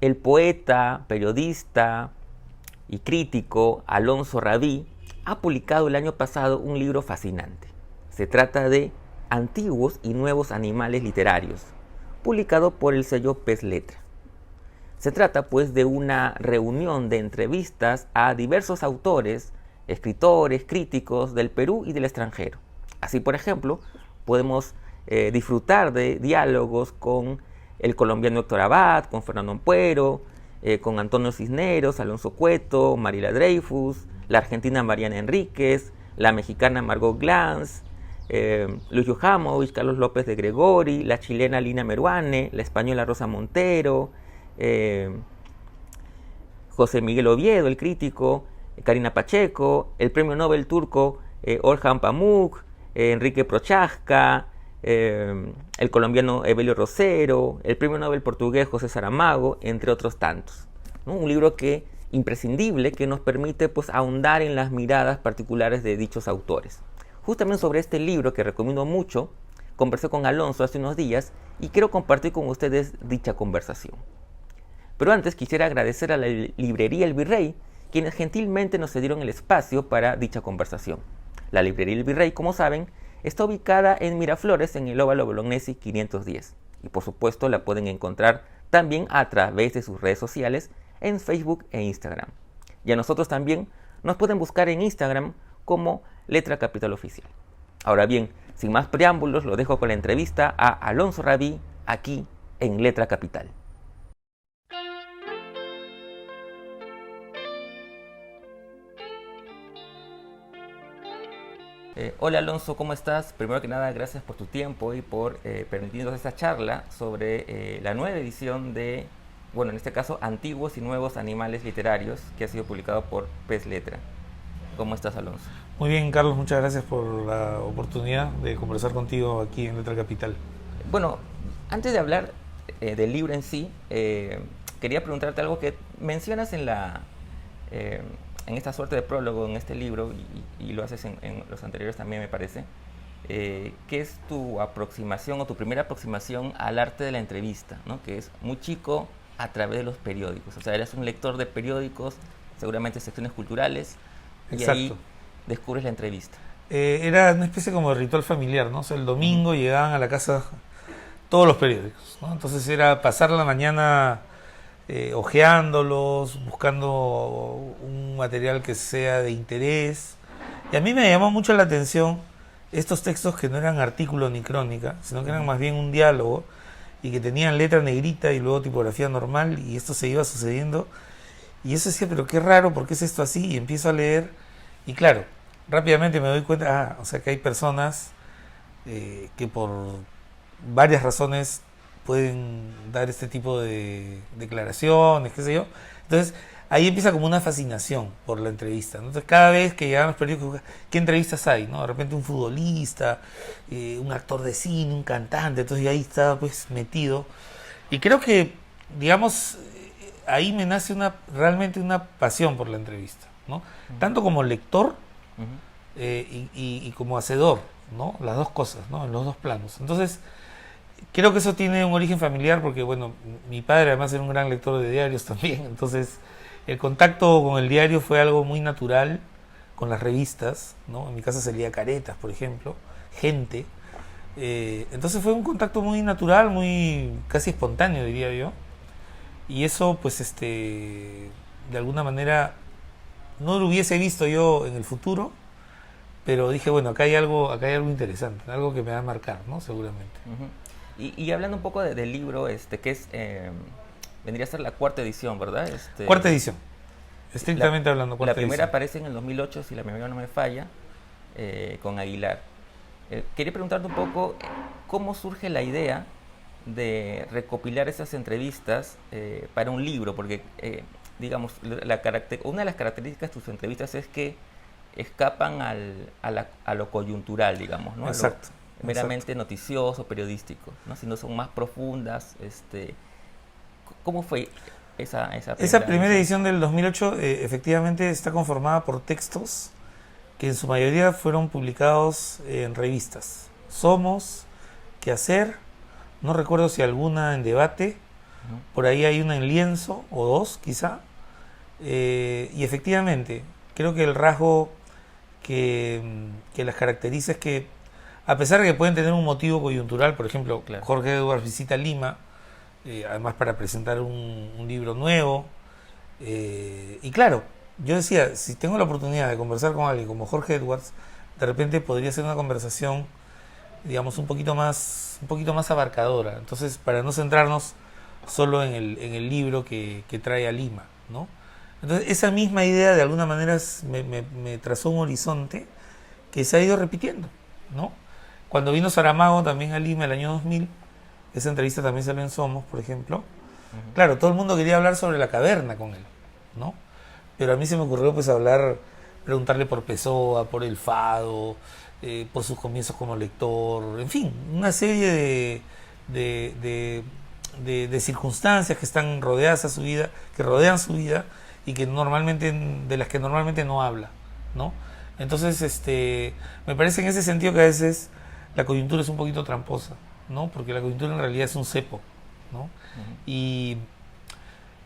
El poeta, periodista y crítico Alonso Rabí ha publicado el año pasado un libro fascinante. Se trata de Antiguos y Nuevos Animales Literarios, publicado por el sello Pez Letra. Se trata pues de una reunión de entrevistas a diversos autores, escritores, críticos del Perú y del extranjero. Así, por ejemplo, podemos disfrutar de diálogos con el colombiano Héctor Abad, con Fernando Ampuero, con Antonio Cisneros, Alonso Cueto, Mariela Dreyfus, la argentina Mariana Enríquez, la mexicana Margot Glantz, Luis Yuhamovich, Carlos López de Gregori, la chilena Lina Meruane, la española Rosa Montero, José Miguel Oviedo, el crítico, Karina Pacheco, el premio Nobel turco Orhan Pamuk, Enrique Prochaska, el colombiano Evelio Rosero, el premio Nobel portugués José Saramago, entre otros tantos, ¿no? Un libro imprescindible que nos permite pues ahondar en las miradas particulares de dichos autores. Justamente sobre este libro, que recomiendo mucho, conversé con Alonso hace unos días y quiero compartir con ustedes dicha conversación. Pero antes quisiera agradecer a la librería El Virrey, quienes gentilmente nos cedieron el espacio para dicha conversación. La librería El Virrey, como saben, está ubicada en Miraflores, en el Óvalo Bolognesi 510. Y por supuesto la pueden encontrar también a través de sus redes sociales en Facebook e Instagram. Y a nosotros también nos pueden buscar en Instagram como Letra Capital Oficial. Ahora bien, sin más preámbulos, lo dejo con la entrevista a Alonso Rabí, aquí en Letra Capital. Hola Alonso, ¿cómo estás? Primero que nada, gracias por tu tiempo y por permitirnos esta charla sobre la nueva edición de, bueno, en este caso, Antiguos y Nuevos Animales Literarios, que ha sido publicado por Pez Letra. ¿Cómo estás, Alonso? Muy bien, Carlos, muchas gracias por la oportunidad de conversar contigo aquí en Letra Capital. Bueno, antes de hablar del libro en sí, quería preguntarte algo que mencionas en esta suerte de prólogo en este libro, y lo haces en los anteriores también, me parece. ¿Qué es tu aproximación o tu primera aproximación al arte de la entrevista, ¿no? Que es muy chico a través de los periódicos? O sea, eres un lector de periódicos, seguramente secciones culturales, y ahí Exacto. descubres la entrevista. Era una especie como de ritual familiar, ¿no? O sea, el domingo llegaban a la casa todos los periódicos, ¿no? Entonces era pasar la mañana hojeándolos, buscando un material que sea de interés. Y a mí me llamó mucho la atención estos textos que no eran artículo ni crónica, sino que eran más bien un diálogo y que tenían letra negrita y luego tipografía normal, y esto se iba sucediendo. Y eso decía, pero qué raro, ¿por qué es esto así? Y empiezo a leer y claro, rápidamente me doy cuenta, o sea que hay personas que por varias razones pueden dar este tipo de declaraciones, qué sé yo. Entonces, ahí empieza como una fascinación por la entrevista, ¿no? Entonces, cada vez que llegaban los periódicos, ¿qué entrevistas hay? ¿No? De repente un futbolista, un actor de cine, un cantante, entonces yo ahí estaba pues metido. Y creo que, digamos, ahí me nace realmente una pasión por la entrevista, ¿no? Tanto como lector Uh-huh. y como hacedor, ¿no? Las dos cosas, ¿no? En los dos planos. Entonces, creo que eso tiene un origen familiar porque, bueno, mi padre además era un gran lector de diarios también, entonces el contacto con el diario fue algo muy natural, con las revistas, ¿no? En mi casa se leía Caretas, por ejemplo, Gente. Entonces fue un contacto muy natural, muy casi espontáneo, diría yo. Y eso, pues, de alguna manera no lo hubiese visto yo en el futuro, pero dije, bueno, acá hay algo interesante, algo que me va a marcar, ¿no? Seguramente. Uh-huh. Y hablando un poco del libro, que es, vendría a ser la cuarta edición, ¿verdad? Cuarta edición, La, estrictamente hablando, la cuarta primera edición. aparece en el 2008, si la memoria no me falla, con Aguilar. Quería preguntarte un poco cómo surge la idea de recopilar esas entrevistas para un libro, porque, digamos, una de las características de tus entrevistas es que escapan a lo coyuntural, digamos, ¿no? A lo Exacto, exacto. meramente noticioso, periodístico, ¿no? Sino son más profundas. ¿Cómo fue esa Esa primera primera edición? edición del 2008 efectivamente está conformada por textos que en su mayoría fueron publicados en revistas. Somos, Quehacer, no recuerdo si alguna en Debate Por ahí hay una en lienzo, o dos quizá. Y efectivamente, creo que el rasgo que las caracteriza es que, a pesar de que pueden tener un motivo coyuntural, por ejemplo, Claro. Jorge Edwards visita Lima, además para presentar un libro nuevo. Y claro, yo decía, si tengo la oportunidad de conversar con alguien como Jorge Edwards, de repente podría ser una conversación, digamos, un poquito más abarcadora. Entonces, para no centrarnos solo en el libro que trae a Lima, ¿no? Entonces, esa misma idea de alguna manera me trazó un horizonte que se ha ido repitiendo, ¿no? Cuando vino Saramago también a Lima el año 2000, esa entrevista también salió en Somos, por ejemplo. Claro, todo el mundo quería hablar sobre la caverna con él, ¿no? Pero a mí se me ocurrió pues preguntarle por Pessoa, por el Fado, por sus comienzos como lector, en fin, una serie de circunstancias que están rodeadas a su vida, que rodean su vida y que de las que normalmente no habla, ¿no? Entonces, me parece en ese sentido que a veces la coyuntura es un poquito tramposa, ¿no? Porque la coyuntura en realidad es un cepo, ¿no? Y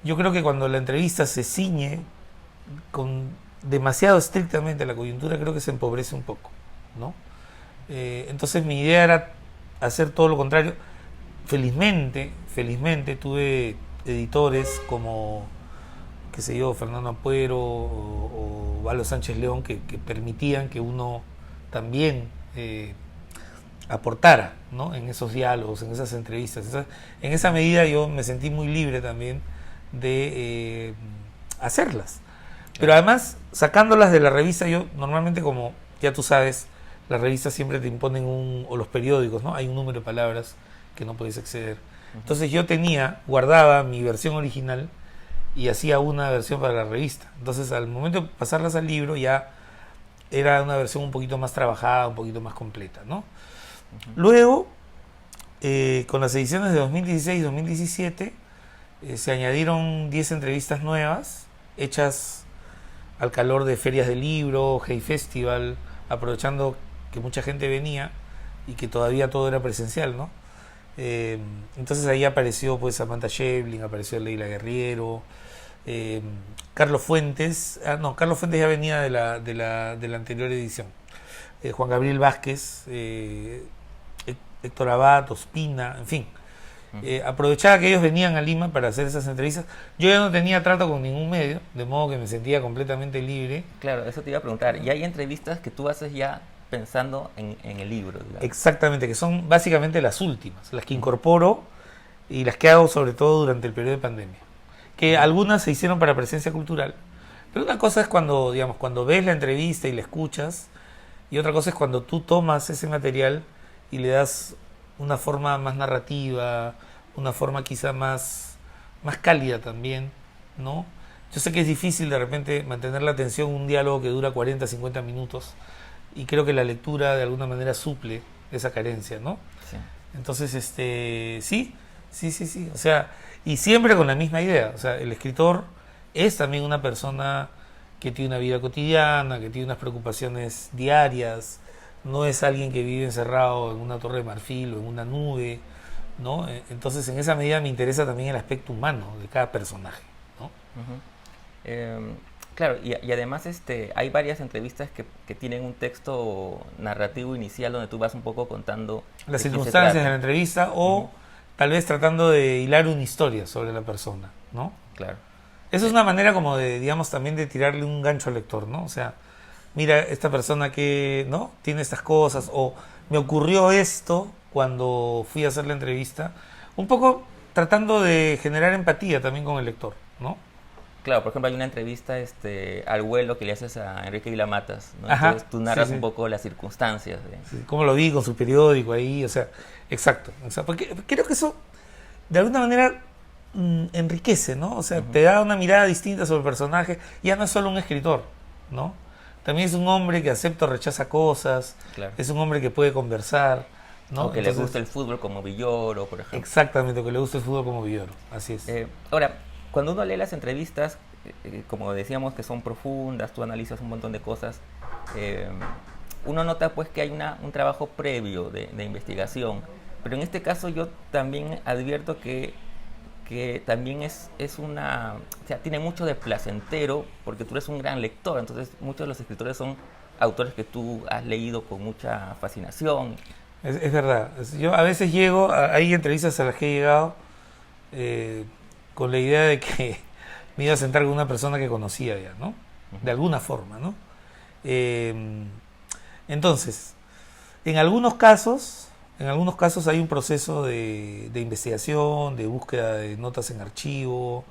yo creo que cuando la entrevista se ciñe demasiado estrictamente a la coyuntura, creo que se empobrece un poco, ¿no? Entonces mi idea era hacer todo lo contrario. Felizmente tuve editores como, qué sé yo, Fernando Ampuero o Valo Sánchez León que permitían que uno también aportara, ¿no? En esos diálogos, en esas entrevistas. En esa medida yo me sentí muy libre también de hacerlas. Pero además, sacándolas de la revista, yo normalmente, como ya tú sabes, las revistas siempre te imponen o los periódicos, ¿no? Hay un número de palabras que no puedes exceder. Entonces yo guardaba mi versión original y hacía una versión para la revista. Entonces al momento de pasarlas al libro ya era una versión un poquito más trabajada, un poquito más completa, ¿no? Luego, con las ediciones de 2016 y 2017, se añadieron 10 entrevistas nuevas, hechas al calor de ferias de libro, Hey Festival, aprovechando que mucha gente venía y que todavía todo era presencial, ¿no? Entonces ahí apareció pues Samantha Schweblin, apareció Leila Guerriero, Carlos Fuentes. Carlos Fuentes ya venía de la anterior edición. Juan Gabriel Vázquez, Héctor Abad, Ospina, en fin. Aprovechaba que ellos venían a Lima para hacer esas entrevistas. Yo ya no tenía trato con ningún medio, de modo que me sentía completamente libre. Claro, eso te iba a preguntar. ¿Y hay entrevistas que tú haces ya pensando en el libro, digamos? Exactamente, que son básicamente las últimas, las que incorporo y las que hago sobre todo durante el periodo de pandemia. Que algunas se hicieron para presencia cultural, pero una cosa es cuando ves la entrevista y la escuchas, y otra cosa es cuando tú tomas ese material y le das una forma más narrativa, una forma quizá más cálida también, ¿no? Yo sé que es difícil de repente mantener la atención en un diálogo que dura 40, 50 minutos, y creo que la lectura de alguna manera suple esa carencia, ¿no? Sí. Entonces, sí, o sea, y siempre con la misma idea, o sea, el escritor es también una persona que tiene una vida cotidiana, que tiene unas preocupaciones diarias, no es alguien que vive encerrado en una torre de marfil o en una nube, ¿no? Entonces, en esa medida me interesa también el aspecto humano de cada personaje, ¿no? Claro, y además hay varias entrevistas que tienen un texto narrativo inicial donde tú vas un poco contando las de qué se circunstancias de trata. la entrevista o tal vez tratando de hilar una historia sobre la persona, ¿no? Claro. Eso es una manera como de, digamos, también de tirarle un gancho al lector, ¿no? O sea, mira, esta persona que, ¿no? Tiene estas cosas, o me ocurrió esto cuando fui a hacer la entrevista, un poco tratando de generar empatía también con el lector, ¿no? Claro, por ejemplo, hay una entrevista al vuelo que le haces a Enrique Vilamatas, ¿no? Ajá, Entonces tú narras sí. un poco las circunstancias. Sí, cómo lo vi con su periódico ahí, o sea, exacto. O sea, porque creo que eso, de alguna manera, enriquece, ¿no? O sea, te da una mirada distinta sobre el personaje. Ya no es solo un escritor, ¿no? También es un hombre que acepta o rechaza cosas, Claro. es un hombre que puede conversar, ¿no? O que le gusta el fútbol como Villoro, por ejemplo. Exactamente, o que le gusta el fútbol como Villoro, así es. Ahora, cuando uno lee las entrevistas, como decíamos que son profundas, tú analizas un montón de cosas, uno nota pues que hay un trabajo previo de investigación, pero en este caso yo también advierto que que también es una, o sea, tiene mucho de placentero, porque tú eres un gran lector, entonces muchos de los escritores son autores que tú has leído con mucha fascinación. Es verdad. Yo a veces llego, hay entrevistas a las que he llegado con la idea de que me iba a sentar con una persona que conocía ya, ¿no? De alguna forma, ¿no? Eh, entonces, en algunos casos hay un proceso de investigación, de búsqueda de notas en archivo,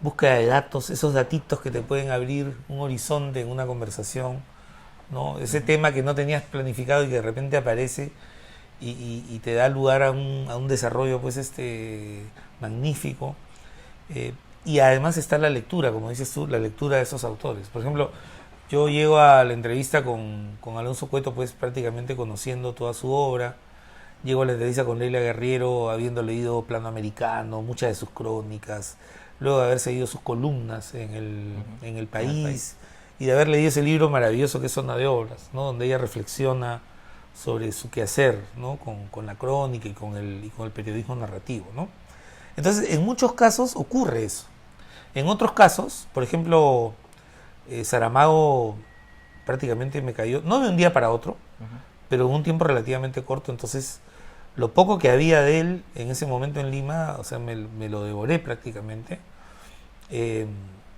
búsqueda de datos, esos datitos que te pueden abrir un horizonte en una conversación, ¿no? Ese tema que no tenías planificado y que de repente aparece y te da lugar a un desarrollo pues magnífico. Y además está la lectura, como dices tú, la lectura de esos autores. Por ejemplo, yo llego a la entrevista con Alonso Cueto pues prácticamente conociendo toda su obra. Llego a la entrevista con Leila Guerriero habiendo leído Plano Americano, muchas de sus crónicas, luego de haber seguido sus columnas en el país y de haber leído ese libro maravilloso que es Zona de Obras, ¿no? Donde ella reflexiona sobre su quehacer, ¿no? Con la crónica y con el periodismo narrativo, ¿no? Entonces, en muchos casos ocurre eso. En otros casos, por ejemplo, Saramago prácticamente me cayó, no de un día para otro, pero en un tiempo relativamente corto, entonces lo poco que había de él en ese momento en Lima, o sea, me lo devoré prácticamente.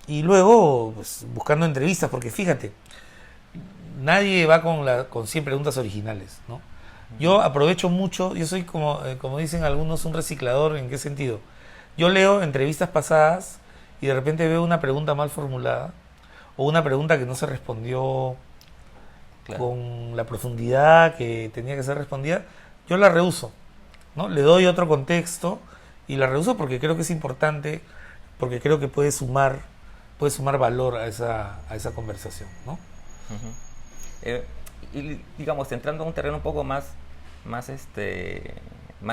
Y luego, pues, buscando entrevistas, porque fíjate, nadie va con 100 preguntas originales, ¿no? Yo aprovecho mucho, yo soy como dicen algunos, un reciclador. ¿En qué sentido? Yo leo entrevistas pasadas y de repente veo una pregunta mal formulada o una pregunta que no se respondió con la profundidad que tenía que ser respondida, yo la reuso, ¿no? Le doy otro contexto y la reuso porque creo que es importante, porque creo que puede sumar valor a esa conversación, ¿no? Y digamos, entrando en un terreno un poco más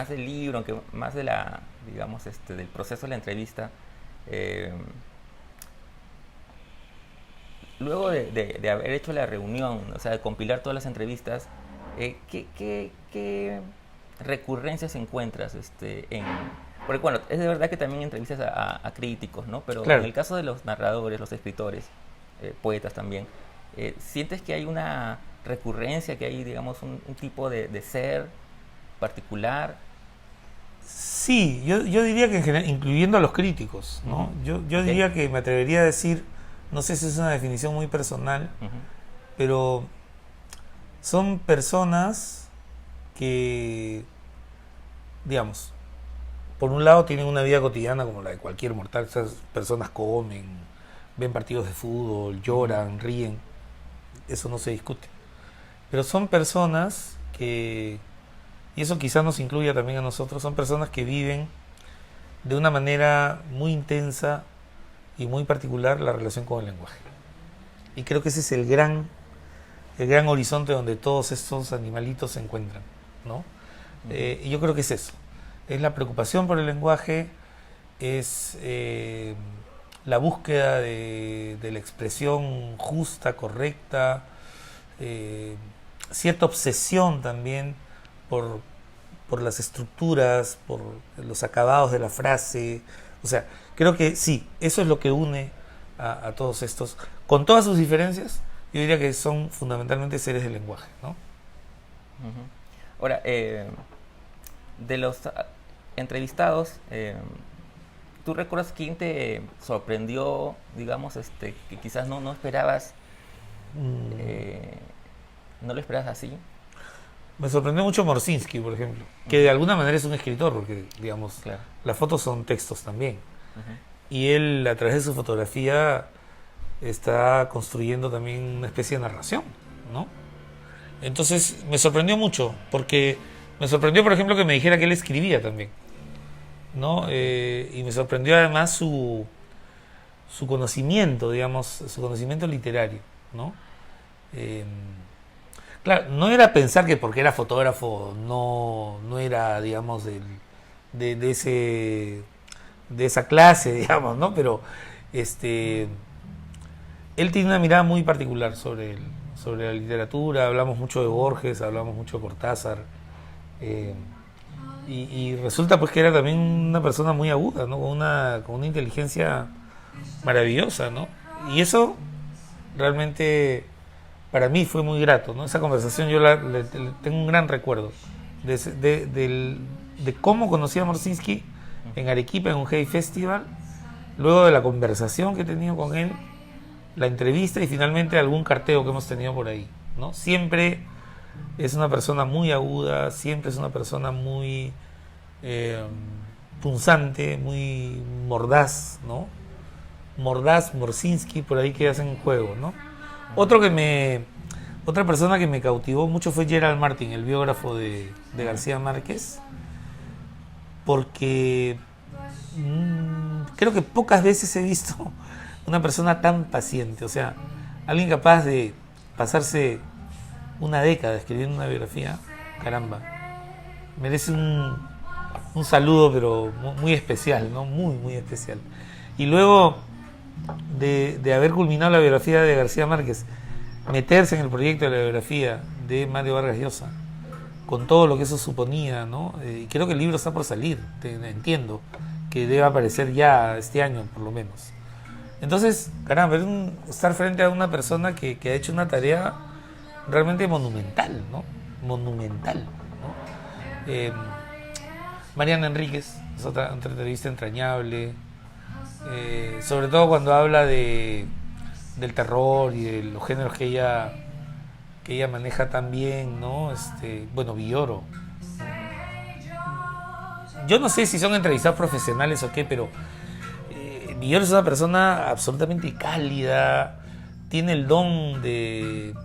del libro, aunque más de digamos, del proceso de la entrevista, luego de haber hecho la reunión, o sea, de compilar todas las entrevistas, ¿qué recurrencias encuentras porque bueno, es de verdad que también entrevistas a críticos, ¿no? Pero claro, en el caso de los narradores, los escritores, poetas también, ¿sientes que hay una recurrencia, que hay, digamos, un tipo de ser particular? sí, yo diría que en general, incluyendo a los críticos, ¿no? Yo diría que me atrevería a decir, no sé si es una definición muy personal, pero son personas que, digamos, por un lado tienen una vida cotidiana como la de cualquier mortal. Esas personas comen, ven partidos de fútbol, lloran, ríen, eso no se discute. Pero son personas que, y eso quizás nos incluya también a nosotros, son personas que viven de una manera muy intensa y muy particular la relación con el lenguaje. Y creo que ese es el gran horizonte donde todos estos animalitos se encuentran, ¿no? Y yo creo que es eso. Es la preocupación por el lenguaje, es la búsqueda de la expresión justa, correcta, cierta obsesión también por las estructuras, por los acabados de la frase. O sea, creo que sí, eso es lo que une a todos estos, con todas sus diferencias. Yo diría que son fundamentalmente seres del lenguaje, ¿no? Ahora, de los entrevistados, ¿tú recuerdas quién te sorprendió, digamos, que quizás no esperabas, no lo esperabas así? Me sorprendió mucho Morsinski, por ejemplo, que de alguna manera es un escritor, porque, digamos, Claro. las fotos son textos también. Y él, a través de su fotografía, está construyendo también una especie de narración, ¿no? Entonces, me sorprendió mucho, porque me sorprendió, por ejemplo, que me dijera que él escribía también, ¿no? Y me sorprendió además su conocimiento, digamos, su conocimiento literario, ¿no? Claro, no era pensar que porque era fotógrafo no era, digamos, de esa clase, digamos, ¿no? Pero él tiene una mirada muy particular sobre la literatura. Hablamos mucho de Borges, hablamos mucho de Cortázar. Y resulta pues que era también una persona muy aguda, ¿no? Con una inteligencia maravillosa, ¿no? Y eso realmente para mí fue muy grato, ¿no? Esa conversación yo le tengo un gran recuerdo de cómo conocí a Morsinski en Arequipa, en un Heavy Festival, luego de la conversación que he tenido con él, la entrevista y finalmente algún carteo que hemos tenido por ahí, ¿no? Siempre es una persona muy aguda, siempre es una persona muy punzante, muy mordaz, ¿no? Mordaz, Morsinski, por ahí que hacen juego, ¿no? Otra persona que me cautivó mucho fue Gerald Martin, el biógrafo de García Márquez, porque creo que pocas veces he visto una persona tan paciente, o sea, alguien capaz de pasarse una década escribiendo una biografía, caramba, merece un saludo, pero muy especial, ¿no? Muy, muy especial. Y luego de haber culminado la biografía de García Márquez, meterse en el proyecto de la biografía de Mario Vargas Llosa, con todo lo que eso suponía, ¿no? Y creo que el libro está por salir, entiendo que debe aparecer ya este año, por lo menos. Entonces, caramba, estar frente a una persona que ha hecho una tarea realmente monumental, ¿no? Monumental, ¿no? Mariana Enríquez es otra entrevista entrañable, sobre todo cuando habla del terror y de los géneros que ella maneja tan bien, ¿no? Bueno, Villoro. Yo no sé si son entrevistados profesionales o qué, pero Villoro es una persona absolutamente cálida, tiene el don de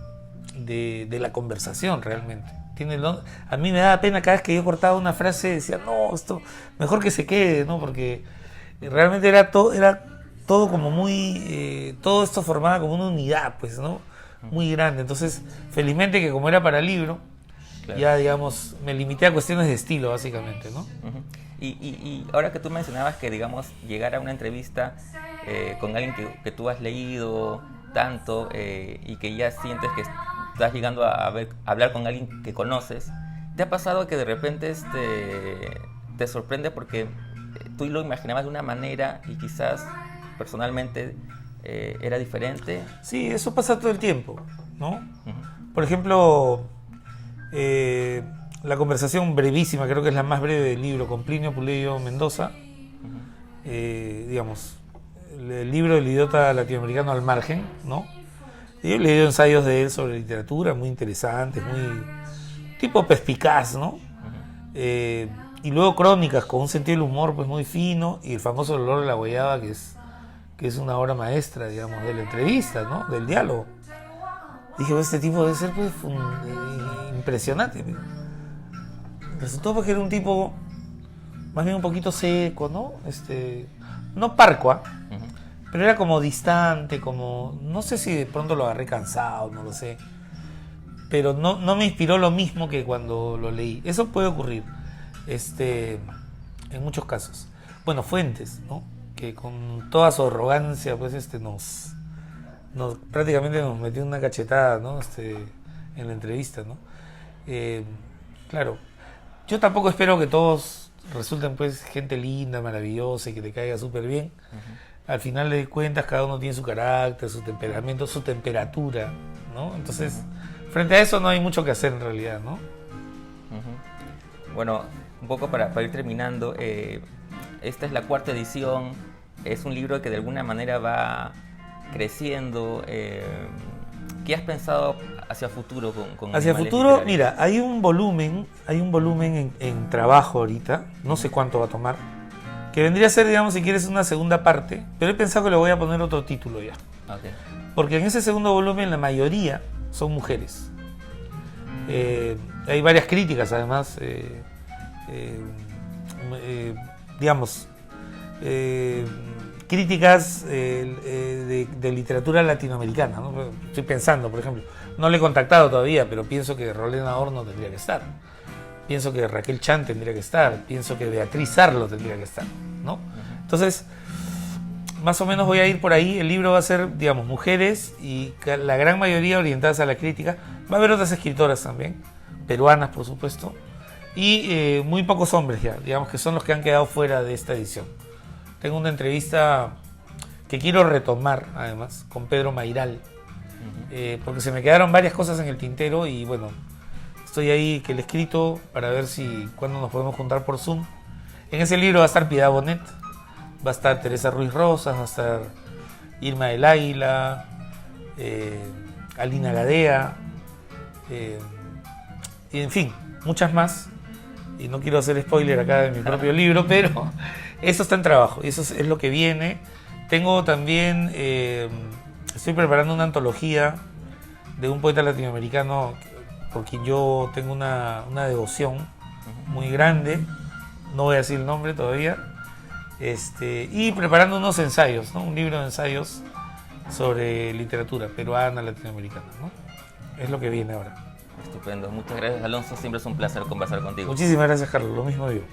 la conversación realmente. Tiene el don. A mí me daba pena cada vez que yo cortaba una frase, decía, no, esto mejor que se quede, ¿no? Porque realmente era todo como muy, todo esto formaba como una unidad, pues, ¿no? Muy grande. Entonces, felizmente que como era para libro, claro, ya, digamos, me limité a cuestiones de estilo, básicamente, ¿no? Uh-huh. Y ahora que tú mencionabas que, digamos, llegar a una entrevista con alguien que tú has leído tanto y que ya sientes que estás llegando a hablar con alguien que conoces, ¿te ha pasado que de repente te sorprende porque tú lo imaginabas de una manera y quizás personalmente era diferente? Sí, eso pasa todo el tiempo, ¿no? Uh-huh. Por ejemplo, la conversación brevísima, creo que es la más breve del libro, con Plinio Puleyo Mendoza, uh-huh, digamos, el libro del idiota latinoamericano al margen, ¿no? Yo he leído ensayos de él sobre literatura, muy interesantes, muy tipo perspicaz, ¿no? Uh-huh. Y luego crónicas con un sentido del humor pues muy fino, y el famoso El olor de la guayaba, que es una obra maestra, digamos, de la entrevista, ¿no? Del diálogo. Dije, pues, este tipo debe ser pues impresionante. Resultó porque era un tipo más bien un poquito seco, ¿no? No parco, uh-huh, pero era como distante, como, no sé si de pronto lo agarré cansado, no lo sé, pero no me inspiró lo mismo que cuando lo leí. Eso puede ocurrir en muchos casos. Bueno, Fuentes, ¿no? Que con toda su arrogancia pues prácticamente nos metió una cachetada, ¿no? En la entrevista, ¿no? Claro, yo tampoco espero que todos resulten pues gente linda, maravillosa y que te caiga súper bien. Uh-huh. Al final de cuentas cada uno tiene su carácter, su temperamento, su temperatura, ¿no? Entonces, frente a eso no hay mucho que hacer en realidad, ¿no? Uh-huh. Bueno, un poco para ir terminando, esta es la 4ª edición, es un libro que de alguna manera va creciendo. ¿Qué has pensado hacia futuro con hacia futuro? Mira, hay un volumen en trabajo ahorita, no sé cuánto va a tomar, que vendría a ser, digamos, si quieres, una segunda parte, pero he pensado que le voy a poner otro título ya. Okay. Porque en ese segundo volumen la mayoría son mujeres. Hay varias críticas, además, digamos, críticas de literatura latinoamericana, ¿no? Estoy pensando, por ejemplo, no le he contactado todavía, pero pienso que Rolena Horno tendría que estar. Pienso que Raquel Chan tendría que estar, pienso que Beatriz Arlo tendría que estar, ¿no? Entonces, más o menos voy a ir por ahí. El libro va a ser, digamos, mujeres y la gran mayoría orientadas a la crítica. Va a haber otras escritoras también, peruanas por supuesto, y muy pocos hombres ya, digamos que son los que han quedado fuera de esta edición. Tengo una entrevista que quiero retomar, además, con Pedro Mairal, porque se me quedaron varias cosas en el tintero y bueno, estoy ahí que le he escrito para ver si cuándo nos podemos juntar por Zoom. En ese libro va a estar Piedad Bonet, va a estar Teresa Ruiz Rosas, va a estar Irma del Águila, Alina Gadea, y en fin, muchas más. Y no quiero hacer spoiler acá de mi propio libro, pero eso está en trabajo y eso es lo que viene. Tengo también, estoy preparando una antología de un poeta latinoamericano por quien yo tengo una devoción muy grande, no voy a decir el nombre todavía, y preparando unos ensayos, ¿no? Un libro de ensayos sobre literatura peruana, latinoamericana, ¿no? Es lo que viene ahora. Estupendo. Muchas gracias, Alonso. Siempre es un placer conversar contigo. Muchísimas gracias, Carlos. Lo mismo digo.